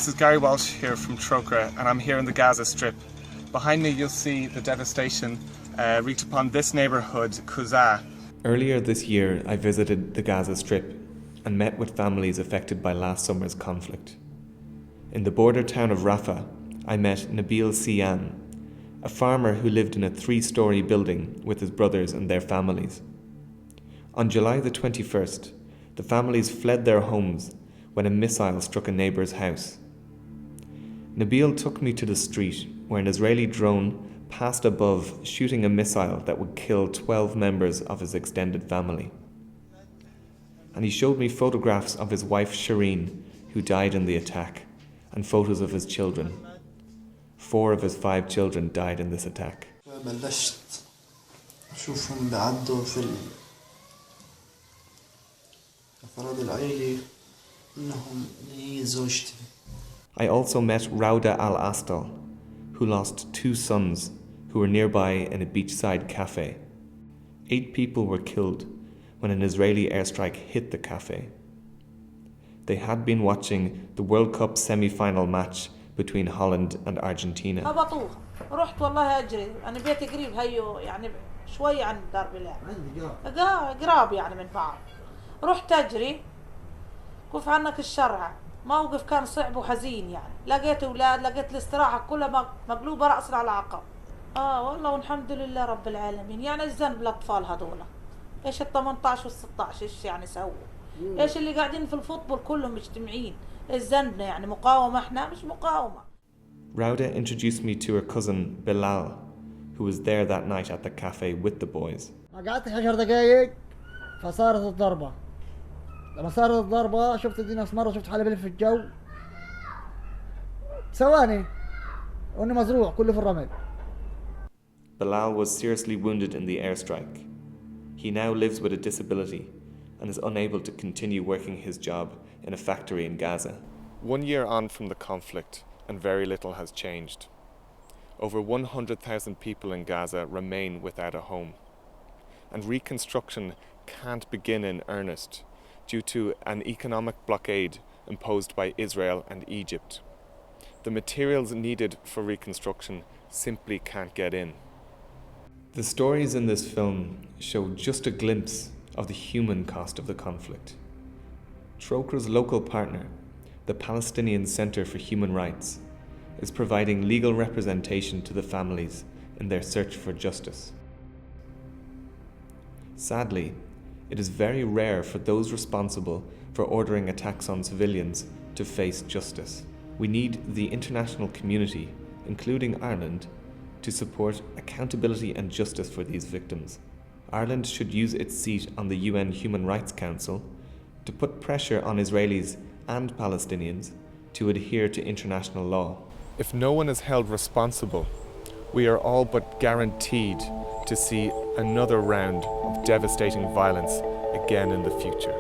This is Garry Walsh here from Trocaire, and I'm here in the Gaza Strip. Behind me you'll see the devastation wreaked upon this neighbourhood, Gaza. Earlier this year I visited the Gaza Strip and met with families affected by last summer's conflict. In the border town of Rafah, I met Nabil Sian, a farmer who lived in a 3-story building with his brothers and their families. On July the 21st, the families fled their homes when a missile struck a neighbour's house. Nabil took me to the street where an Israeli drone passed above, shooting a missile that would kill 12 members of his extended family. And he showed me photographs of his wife Shireen, who died in the attack, and photos of his children. 4 of his 5 children died in this attack. بلشت أشوفهم بعدوا في أفراد العائلة إنهم هي زوجتي. I also met Rauda al-Astal, who lost 2 sons who were nearby in a beachside cafe. 8 people were killed when an Israeli airstrike hit the cafe. They had been watching the World Cup semi-final match between Holland and Argentina. هبطوها رحت والله أجري أنا بيتي قريب هيو يعني شوي عن دار بلاد قراب يعني من بعض رحت أجري كيف عنك الشرع موقف كان صعب وحزين يعني لقيت أولاد لقيت الاستراحة كلها مقلوبة رأسا على عقب والله والحمد لله رب العالمين يعني الذنب الأطفال هذولا إيش ال18 وال16 إيش يعني سووا إيش اللي قاعدين في الفوتبول كلهم مجتمعين الذنبنا يعني مقاومة إحنا مش مقاومة. Rauda introduced me to her cousin Bilal, who was there that night at the cafe with the boys. قعدت 10 دقايق فصارت الضربة. لما صارت الضربة شفت الدنيا مرة شفت حالي بلف في الجو ثواني واني مزروع كله في الرمل. Bilal was seriously wounded in the airstrike. He now lives with a disability and is unable to continue working his job in a factory in Gaza. 1 year on from the conflict, and very little has changed. Over 100,000 people in Gaza remain without a home, and reconstruction can't begin in earnest due to an economic blockade imposed by Israel and Egypt. The materials needed for reconstruction simply can't get in. The stories in this film show just a glimpse of the human cost of the conflict. Trocaire's local partner, the Palestinian Center for Human Rights, is providing legal representation to the families in their search for justice. Sadly, it is very rare for those responsible for ordering attacks on civilians to face justice. We need the international community, including Ireland, to support accountability and justice for these victims. Ireland should use its seat on the UN Human Rights Council to put pressure on Israelis and Palestinians to adhere to international law. If no one is held responsible, we are all but guaranteed to see another round of devastating violence again in the future.